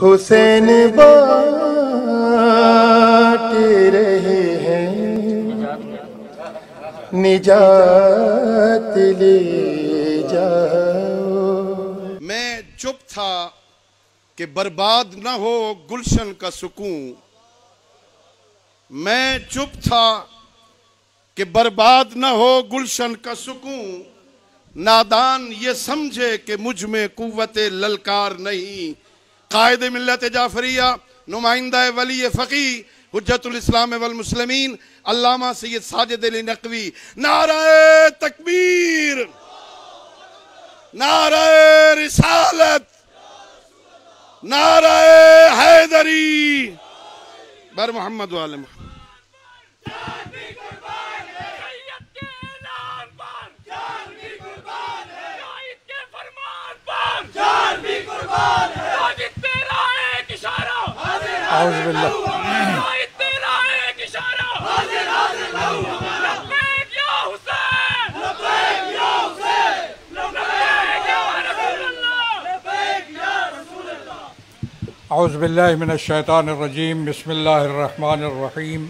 حسین بانٹ رہے ہیں نجات لے جاؤ۔ میں چپ تھا کہ برباد نہ ہو گلشن کا سکون، میں چپ تھا کہ برباد نہ ہو گلشن کا سکون، نادان یہ سمجھے کہ مجھ میں قوت للکار نہیں۔ قائد ملت جعفریہ، نمائندہ ولی فقی، حجت الاسلام والمسلمین، علامہ سید ساجد علی نقوی، نعرہ تکبیر، نعرہ رسالت، نعرہ حیدری، بر محمد و آل محمد۔ اعوذ باللہ اعوذ باللہ من الشیطان الرجیم، بسم اللہ الرحمن الرحیم،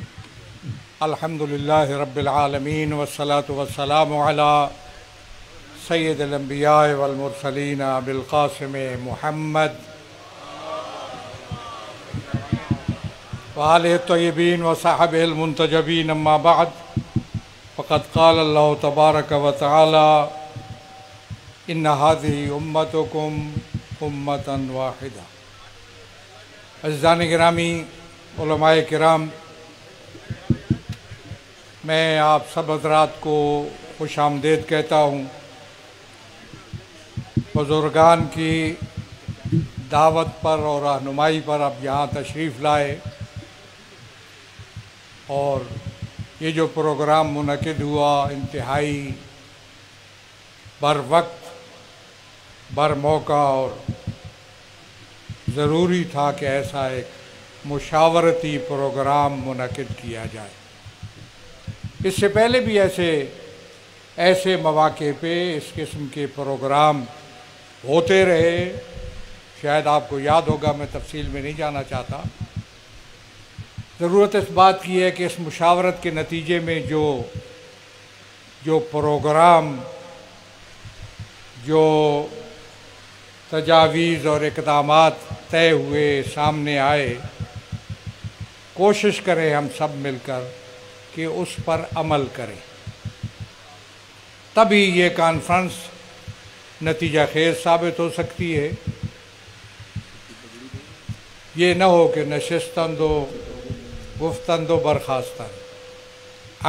الحمدللہ رب العالمین، والصلاة والسلام علی سید الانبیاء والمرسلین ابی القاسم محمد وآلہ الطیبین وصحبہ المنتجبین، اما بعد فقد قال اللہ تبارک و تعالی ان هذه امتکم امتا واحدہ۔ عزیزان گرامی، علماء کرام، میں آپ سب حضرات کو خوش آمدید کہتا ہوں۔ بزرگان کی دعوت پر اور رہنمائی پر اب یہاں تشریف لائے اور یہ جو پروگرام منعقد ہوا انتہائی بر وقت، بر موقع اور ضروری تھا کہ ایسا ایک مشاورتی پروگرام منعقد کیا جائے۔ اس سے پہلے بھی ایسے مواقع پہ اس قسم کے پروگرام ہوتے رہے، شاید آپ کو یاد ہوگا، میں تفصیل میں نہیں جانا چاہتا۔ ضرورت اس بات کی ہے کہ اس مشاورت کے نتیجے میں جو پروگرام، جو تجاویز اور اقدامات طے ہوئے، سامنے آئے، کوشش کریں ہم سب مل کر کہ اس پر عمل کریں، تبھی یہ کانفرنس نتیجہ خیز ثابت ہو سکتی ہے۔ یہ نہ ہو کہ نشستند و گفتند و برخاستند۔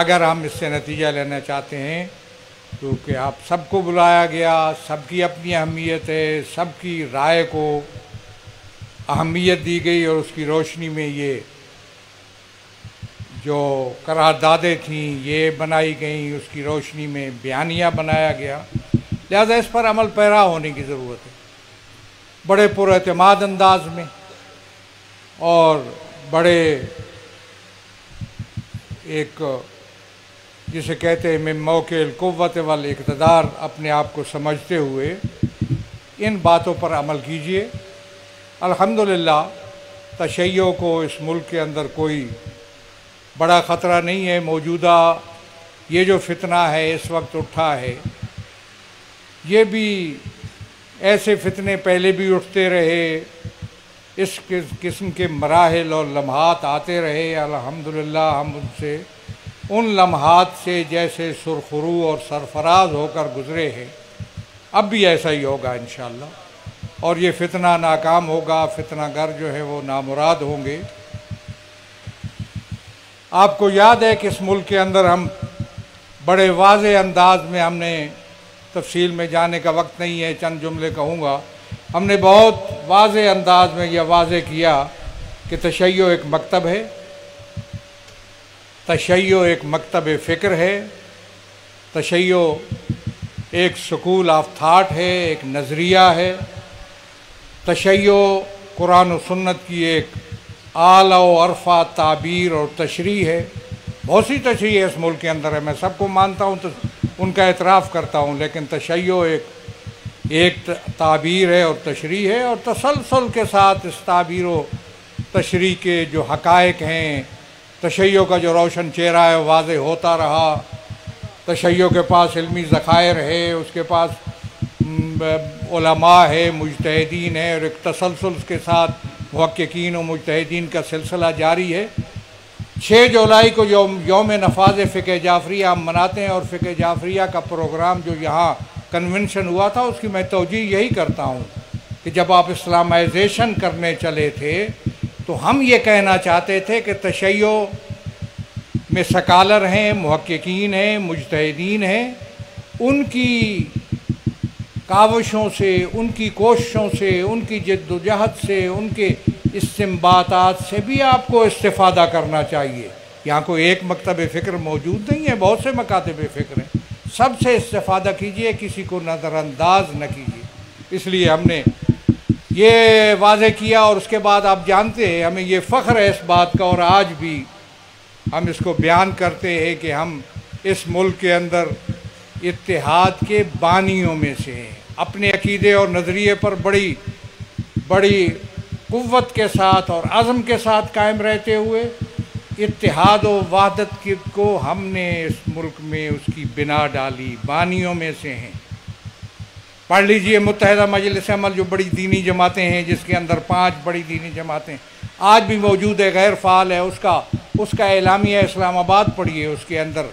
اگر ہم اس سے نتیجہ لینا چاہتے ہیں، کیونکہ آپ سب کو بلایا گیا، سب کی اپنی اہمیت ہے، سب کی رائے کو اہمیت دی گئی اور اس کی روشنی میں یہ جو قراردادیں تھیں یہ بنائی گئیں، اس کی روشنی میں بیانیہ بنایا گیا، لہذا اس پر عمل پیرا ہونے کی ضرورت ہے، بڑے پر اعتماد انداز میں اور بڑے ایک جسے کہتے ہیں من موقع القوت والاقتدار، اپنے آپ کو سمجھتے ہوئے ان باتوں پر عمل کیجئے۔ الحمدللہ تشیع کو اس ملک کے اندر کوئی بڑا خطرہ نہیں ہے۔ موجودہ یہ جو فتنہ ہے اس وقت اٹھا ہے، یہ بھی ایسے فتنے پہلے بھی اٹھتے رہے، اس قسم کے مراحل اور لمحات آتے رہے۔ الحمدللہ ہم ان لمحات سے جیسے سرخرو اور سرفراز ہو کر گزرے ہیں، اب بھی ایسا ہی ہوگا انشاءاللہ، اور یہ فتنہ ناکام ہوگا، فتنہ گر جو ہے وہ نامراد ہوں گے۔ آپ کو یاد ہے کہ اس ملک کے اندر ہم بڑے واضح انداز میں، ہم نے تفصیل میں جانے کا وقت نہیں ہے، چند جملے کہوں گا، ہم نے بہت واضح انداز میں یہ واضح کیا کہ تشیع ایک مکتب ہے، تشیع ایک مکتب فکر ہے، تشیع ایک سکول آف تھاٹ ہے، ایک نظریہ ہے، تشیع قرآن و سنت کی ایک اعلیٰ و عرفہ تعبیر اور تشریح ہے۔ بہت سی تشریح اس ملک کے اندر ہے، میں سب کو مانتا ہوں، تو ان کا اعتراف کرتا ہوں، لیکن تشیع ایک ایک تعبیر ہے اور تشریح ہے، اور تسلسل کے ساتھ اس تعبیر و تشریح کے جو حقائق ہیں، تشیع کا جو روشن چہرہ ہے واضح ہوتا رہا۔ تشیع کے پاس علمی ذخائر ہے، اس کے پاس علماء ہے، مجتہدین ہے، اور ایک تسلسل کے ساتھ محققین و مجتہدین کا سلسلہ جاری ہے۔ 6 جولائی کو یوم نفاذ فقہ جعفریہ ہم مناتے ہیں، اور فقہ جعفریہ کا پروگرام جو یہاں کنونشن ہوا تھا، اس کی میں توجیہ یہی کرتا ہوں کہ جب آپ اسلامائزیشن کرنے چلے تھے تو ہم یہ کہنا چاہتے تھے کہ تشیع میں سکالر ہیں، محققین ہیں، مجتہدین ہیں، ان کی کاوشوں سے، ان کی کوششوں سے، ان کی جد و جہد سے، ان کے استنباطات سے بھی آپ کو استفادہ کرنا چاہیے۔ یہاں کوئی ایک مکتب فکر موجود نہیں ہے، بہت سے مکاتب فکر ہیں، سب سے استفادہ کیجئے، کسی کو نظر انداز نہ کیجئے۔ اس لیے ہم نے یہ واضح کیا، اور اس کے بعد آپ جانتے ہیں ہمیں یہ فخر ہے اس بات کا، اور آج بھی ہم اس کو بیان کرتے ہیں کہ ہم اس ملک کے اندر اتحاد کے بانیوں میں سے ہیں۔ اپنے عقیدے اور نظریے پر بڑی قوت کے ساتھ اور عزم کے ساتھ قائم رہتے ہوئے اتحاد و وحدت کو ہم نے اس ملک میں اس کی بنا ڈالی، بانیوں میں سے ہیں۔ پڑھ لیجئے متحدہ مجلس عمل جو بڑی دینی جماعتیں ہیں، جس کے اندر 5 بڑی دینی جماعتیں آج بھی موجود ہے، غیر فعال ہے، اس کا اعلامیہ اسلام آباد پڑھیے، اس کے اندر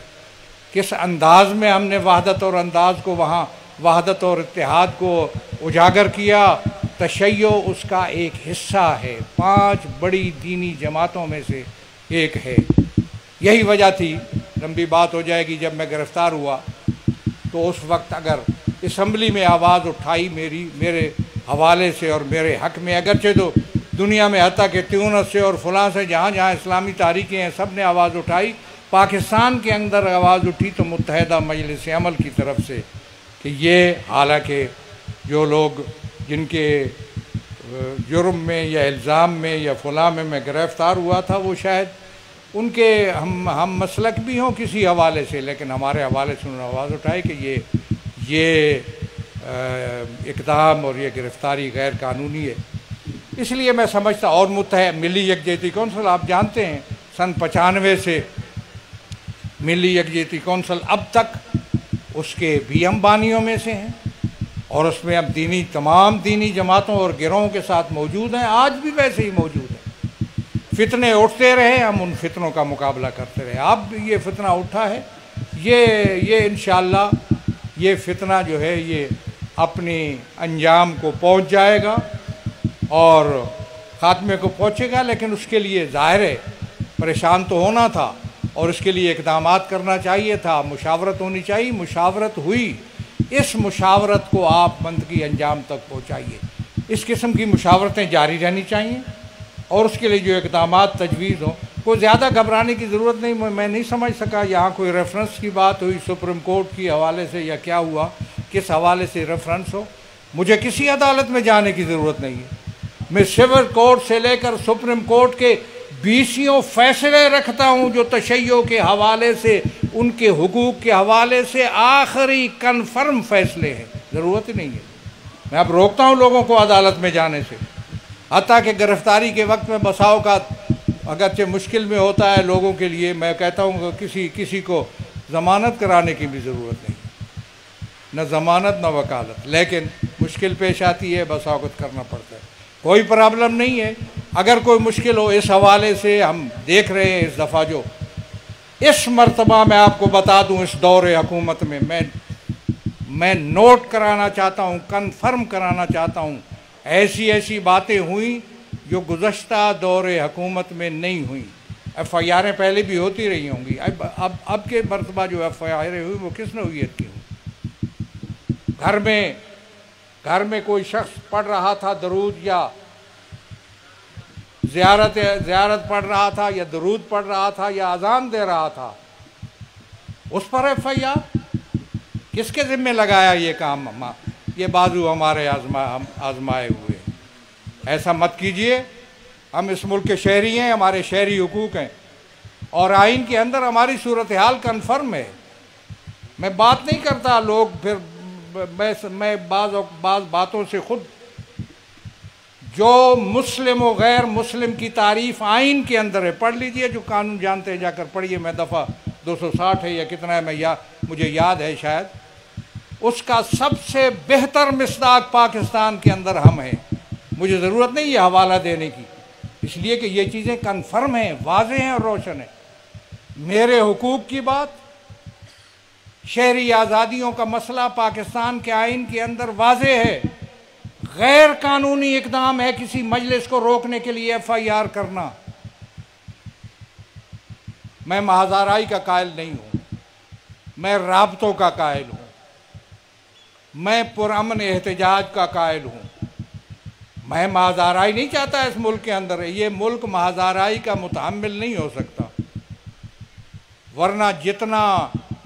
کس انداز میں ہم نے وحدت اور انداز کو وہاں وحدت اور اتحاد کو اجاگر کیا۔ تشیع اس کا ایک حصہ ہے، 5 بڑی دینی جماعتوں میں سے ایک ہے۔ یہی وجہ تھی، لمبی بات ہو جائے گی، جب میں گرفتار ہوا تو اس وقت اگر اسمبلی میں آواز اٹھائی میرے حوالے سے اور میرے حق میں، اگرچہ تو دنیا میں حتیٰ کہ تیونس سے اور فلاں سے جہاں اسلامی تحریکیں ہیں سب نے آواز اٹھائی، پاکستان کے اندر آواز اٹھی تو متحدہ مجلس عمل کی طرف سے کہ یہ، حالانکہ جو لوگ جن کے جرم میں یا الزام میں یا فلاں میں گرفتار ہوا تھا، وہ شاید ان کے ہم مسلک بھی ہوں کسی حوالے سے، لیکن ہمارے حوالے سے انہوں نے آواز اٹھائی کہ یہ اقدام اور یہ گرفتاری غیر قانونی ہے۔ اس لیے میں سمجھتا، اور ملی یکجہتی کونسل آپ جانتے ہیں سن 95 سے ملی یکجہتی کونسل اب تک اس کے بھی ہم بانیوں میں سے ہیں، اور اس میں اب تمام دینی جماعتوں اور گروہوں کے ساتھ موجود ہیں، آج بھی ویسے ہی موجود ہیں۔ فتنے اٹھتے رہے، ہم ان فتنوں کا مقابلہ کرتے رہے، اب بھی یہ فتنہ اٹھا ہے، یہ انشاءاللہ یہ فتنہ جو ہے یہ اپنی انجام کو پہنچ جائے گا اور خاتمے کو پہنچے گا، لیکن اس کے لیے ظاہر ہے پریشان تو ہونا تھا، اور اس کے لیے اقدامات کرنا چاہیے تھا، مشاورت ہونی چاہیے، مشاورت ہوئی۔ اس مشاورت کو آپ منطقی انجام تک پہنچائیے، اس قسم کی مشاورتیں جاری رہنی چاہیے، اور اس کے لیے جو اقدامات تجویز ہوں، کوئی زیادہ گھبرانے کی ضرورت نہیں۔ میں نہیں سمجھ سکا یہاں کوئی ریفرنس کی بات ہوئی سپریم کورٹ کی حوالے سے، یا کیا ہوا، کس حوالے سے ریفرنس ہو۔ مجھے کسی عدالت میں جانے کی ضرورت نہیں ہے، میں سول کورٹ سے لے کر سپریم کورٹ کے 20 فیصلے رکھتا ہوں جو تشیع کے حوالے سے، ان کے حقوق کے حوالے سے آخری کنفرم فیصلے ہیں، ضرورت ہی نہیں ہے۔ میں اب روکتا ہوں لوگوں کو عدالت میں جانے سے، حتیٰ کہ گرفتاری کے وقت میں بسا اوقات اگرچہ مشکل میں ہوتا ہے لوگوں کے لیے، میں کہتا ہوں کہ کسی کو ضمانت کرانے کی بھی ضرورت نہیں، نہ ضمانت نہ وکالت، لیکن مشکل پیش آتی ہے، بسا اوقات کرنا پڑتا ہے، کوئی پرابلم نہیں ہے۔ اگر کوئی مشکل ہو اس حوالے سے ہم دیکھ رہے ہیں، اس دفعہ جو اس مرتبہ میں آپ کو بتا دوں، اس دور حکومت میں نوٹ کرانا چاہتا ہوں، کنفرم کرانا چاہتا ہوں، ایسی باتیں ہوئیں جو گزشتہ دور حکومت میں نہیں ہوئیں۔ ایف آئی آریں پہلے بھی ہوتی رہی ہوں گی، اب کے مرتبہ جو ایف آئی آریں ہوئی وہ کس نوعیت کی ہوئی؟ گھر میں کوئی شخص پڑھ رہا تھا درود یا زیارت پڑھ رہا تھا یا درود پڑھ رہا تھا یا اذان دے رہا تھا، اس پر ایف آئی آر کس کے ذمہ لگایا؟ یہ کام یہ بازو ہمارے آزمائے ہوئے، ایسا مت کیجئے۔ ہم اس ملک کے شہری ہیں، ہمارے شہری حقوق ہیں، اور آئین کے اندر ہماری صورتحال کنفرم ہے۔ میں بات نہیں کرتا لوگ پھر میں بعض باتوں سے خود، جو مسلم و غیر مسلم کی تعریف آئین کے اندر ہے، پڑھ لیجئے، جو قانون جانتے ہیں جا کر پڑھیے، میں دفعہ 260 ہے یا کتنا ہے مجھے یاد ہے شاید، اس کا سب سے بہتر مصداق پاکستان کے اندر ہم ہیں۔ مجھے ضرورت نہیں یہ حوالہ دینے کی، اس لیے کہ یہ چیزیں کنفرم ہیں، واضح ہیں اور روشن ہیں۔ میرے حقوق کی بات، شہری آزادیوں کا مسئلہ پاکستان کے آئین کے اندر واضح ہے۔ غیر قانونی اقدام ہے کسی مجلس کو روکنے کے لیے FIR کرنا۔ میں محض آرائی کا قائل نہیں ہوں، میں رابطوں کا قائل ہوں، میں پرامن احتجاج کا قائل ہوں۔ میں محض آرائی نہیں چاہتا اس ملک کے اندر، یہ ملک محض آرائی کا متحمل نہیں ہو سکتا، ورنہ جتنا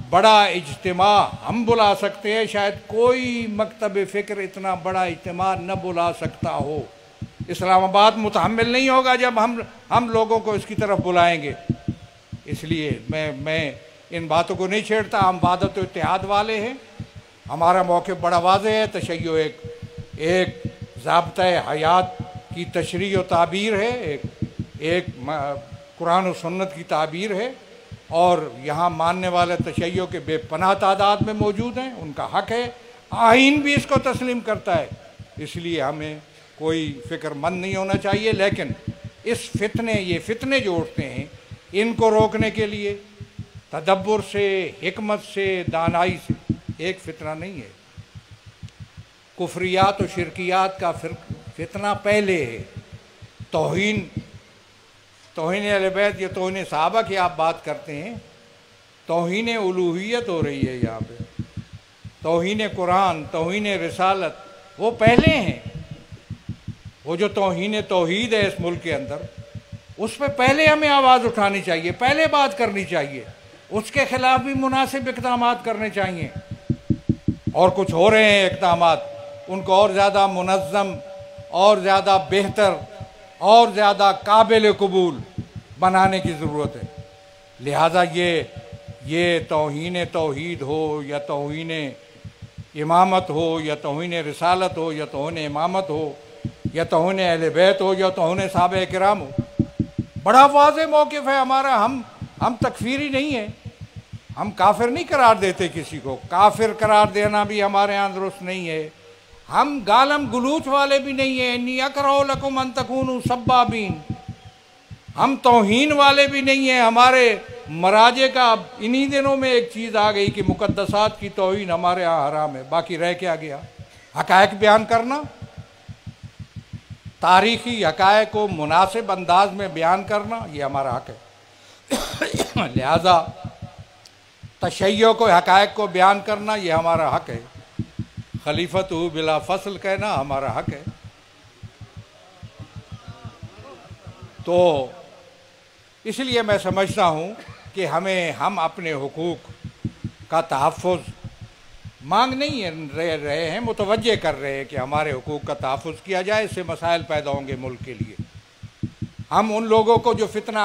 بڑا اجتماع ہم بلا سکتے ہیں شاید کوئی مکتب فکر اتنا بڑا اجتماع نہ بلا سکتا ہو۔ اسلام آباد متحمل نہیں ہوگا جب ہم لوگوں کو اس کی طرف بلائیں گے۔ اس لیے میں ان باتوں کو نہیں چھیڑتا، ہم وحدت و اتحاد والے ہیں، ہمارا موقف بڑا واضح ہے۔ تشیع ایک ضابطۂ حیات کی تشریح و تعبیر ہے، ایک قرآن و سنت کی تعبیر ہے، اور یہاں ماننے والے تشیع کے بے پناہ تعداد میں موجود ہیں، ان کا حق ہے، آئین بھی اس کو تسلیم کرتا ہے۔ اس لیے ہمیں کوئی فکر مند نہیں ہونا چاہیے، لیکن یہ فتنے جو اٹھتے ہیں ان کو روکنے کے لیے تدبر سے، حکمت سے، دانائی سے، ایک فتنہ نہیں ہے، کفریات و شرکیات کا فتنہ پہلے ہے۔ توہین اہل بیت یا توہین صحابہ کی آپ بات کرتے ہیں، توہین الوہیت ہو رہی ہے یہاں پہ، توہین قرآن، توہین رسالت وہ پہلے ہیں۔ وہ جو توہین توحید ہے اس ملک کے اندر، اس پہ پہلے ہمیں آواز اٹھانی چاہیے، پہلے بات کرنی چاہیے، اس کے خلاف بھی مناسب اقدامات کرنے چاہیے۔ اور کچھ ہو رہے ہیں اقدامات، ان کو اور زیادہ منظم، اور زیادہ بہتر، اور زیادہ قابل قبول بنانے کی ضرورت ہے۔ لہٰذا یہ توہین توحید ہو یا توہین امامت ہو یا توہین رسالت ہو یا توہین امامت ہو یا توہین اہل بیت ہو یا توہین صحابہ کرام ہو، بڑا واضح موقف ہے ہمارا۔ ہم تکفیری نہیں ہیں، ہم کافر نہیں قرار دیتے کسی کو، کافر قرار دینا بھی ہمارے ہاں درست نہیں ہے۔ ہم گالم گلوچ والے بھی نہیں ہیں، انی اکرہ لکم ان تکونوا سبابین، ہم توہین والے بھی نہیں ہیں۔ ہمارے مراجع کا انہی دنوں میں ایک چیز آ گئی کہ مقدسات کی توہین ہمارے ہاں حرام ہے، باقی رہ کیا گیا؟ حقائق بیان کرنا، تاریخی حقائق کو مناسب انداز میں بیان کرنا، یہ ہمارا حق ہے۔ لہذا تشیع کو، حقائق کو بیان کرنا یہ ہمارا حق ہے۔ خلیفۃ بلا فصل کہنا ہمارا حق ہے۔ تو اس لیے میں سمجھتا ہوں کہ ہم اپنے حقوق کا تحفظ مانگ نہیں رہے ہیں، متوجہ کر رہے ہیں کہ ہمارے حقوق کا تحفظ کیا جائے، اس سے مسائل پیدا ہوں گے ملک کے لیے۔ ہم ان لوگوں کو جو فتنہ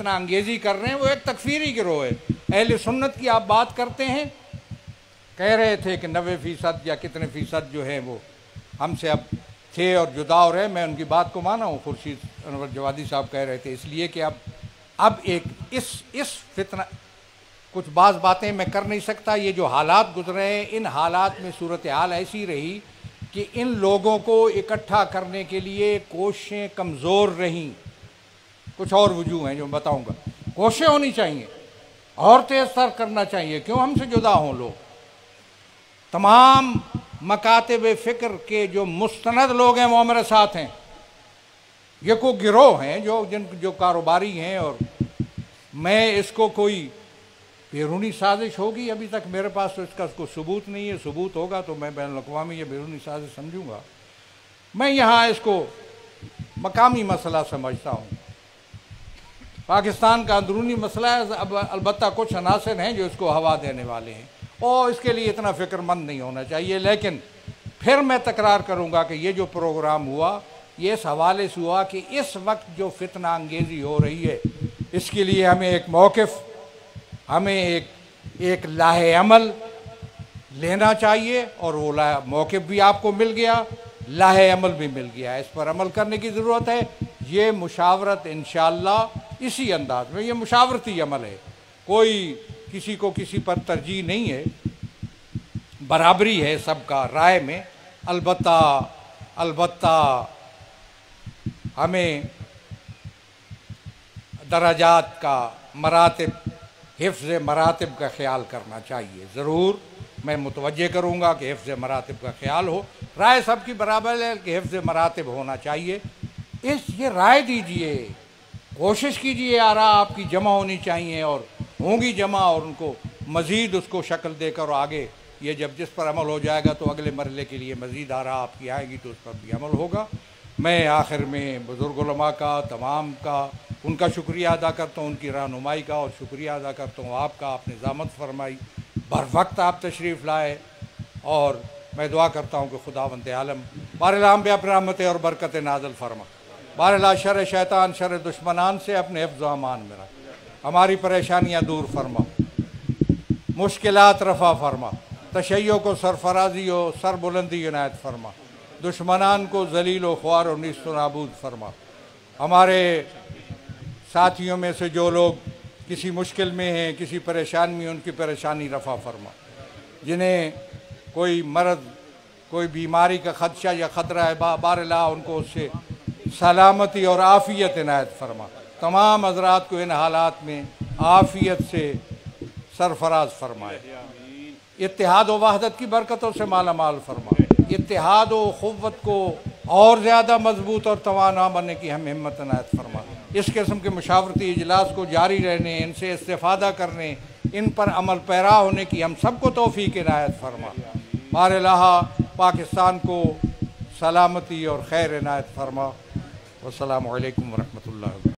انگیزی کر رہے ہیں وہ ایک تکفیری گروہ ہے۔ اہل سنت کی آپ بات کرتے ہیں، کہہ رہے تھے کہ 90% یا کتنے فیصد جو ہیں وہ ہم سے اب تھے اور جدا ہو رہے، میں ان کی بات کو مانا ہوں۔ خورشید انور جوادی صاحب کہہ رہے تھے اس لیے کہ اب اس فتنہ کچھ بعض باتیں میں کر نہیں سکتا۔ یہ جو حالات گزرے ہیں، ان حالات میں صورتحال ایسی رہی کہ ان لوگوں کو اکٹھا کرنے کے لیے کوششیں کمزور رہیں۔ کچھ اور وجوہ ہیں جو میں بتاؤں گا۔ کوششیں ہونی چاہیے اور تیز تر کرنا چاہیے، کیوں ہم سے جدا ہوں لوگ۔ تمام مکاتب فکر کے جو مستند لوگ ہیں وہ ہمارے ساتھ ہیں۔ یہ کوئی گروہ ہیں جو کاروباری ہیں، اور میں اس کو کوئی بیرونی سازش ہوگی، ابھی تک میرے پاس تو اس کا کوئی ثبوت نہیں ہے۔ ثبوت ہوگا تو میں بین الاقوامی یا بیرونی سازش سمجھوں گا۔ میں یہاں اس کو مقامی مسئلہ سمجھتا ہوں۔ پاکستان کا اندرونی مسئلہ ہے، البتہ کچھ عناصر ہیں جو اس کو ہوا دینے والے ہیں، اور اس کے لیے اتنا فکر مند نہیں ہونا چاہیے۔ لیکن پھر میں تکرار کروں گا کہ یہ جو پروگرام ہوا یہ اس حوالے سے ہوا کہ اس وقت جو فتنہ انگیزی ہو رہی ہے اس کے لیے ہمیں ایک موقف، ہمیں ایک لاہ عمل لینا چاہیے، اور وہ موقف بھی آپ کو مل گیا، لاہ عمل بھی مل گیا، اس پر عمل کرنے کی ضرورت ہے۔ یہ مشاورت انشاءاللہ اسی انداز میں، یہ مشاورتی عمل ہے، کوئی کسی کو کسی پر ترجیح نہیں ہے، برابری ہے سب کا رائے میں۔ البتہ ہمیں درجات کا، مراتب، حفظ مراتب کا خیال کرنا چاہیے۔ ضرور میں متوجہ کروں گا کہ حفظ مراتب کا خیال ہو، رائے سب کی برابر ہے کہ حفظ مراتب ہونا چاہیے۔ یہ رائے دیجئے، کوشش کیجئے، آراء آپ کی جمع ہونی چاہیے، اور ہوں گی جمع، اور ان کو مزید اس کو شکل دے کر، اور آگے یہ جب جس پر عمل ہو جائے گا تو اگلے مرحلے کے لیے مزید آراء آپ کی آئے گی تو اس پر بھی عمل ہوگا۔ میں آخر میں بزرگ علماء کا، تمام کا، ان کا شکریہ ادا کرتا ہوں، ان کی رہنمائی کا، اور شکریہ ادا کرتا ہوں آپ کا، آپ نے ضامت فرمائی، بر وقت آپ تشریف لائے، اور میں دعا کرتا ہوں کہ خداوند عالم بارہال ہم پہ اپنے رحمت اور برکت نازل فرما، بارہال شر شیطان، شر دشمنان سے اپنے حفظ و امان میں رکھ، ہماری پریشانیاں دور فرما، مشکلات رفع فرما، تشیع کو سرفرازی و سر بلندی عنایت فرما، دشمنان کو ذلیل و خوار و نیست و نابود فرما۔ ہمارے ساتھیوں میں سے جو لوگ کسی مشکل میں ہیں، کسی پریشانی میں، ان کی پریشانی رفع فرما، جنہیں کوئی مرض، کوئی بیماری کا خدشہ یا خطرہ ہے، بارہال ان کو اس سے سلامتی اور عافیت عنایت فرما، تمام حضرات کو ان حالات میں عافیت سے سرفراز فرمائے، اتحاد و وحدت کی برکتوں سے مالا مال فرما، اتحاد و قوت کو اور زیادہ مضبوط اور توانا بننے کی ہم ہمت عنایت فرما، اس قسم کے مشاورتی اجلاس کو جاری رہنے، ان سے استفادہ کرنے، ان پر عمل پیرا ہونے کی ہم سب کو توفیق عنایت فرما، بارہال پاکستان کو سلامتی اور خیر عنایت فرما۔ والسلام علیکم ورحمۃ اللہ وبرکاتہ۔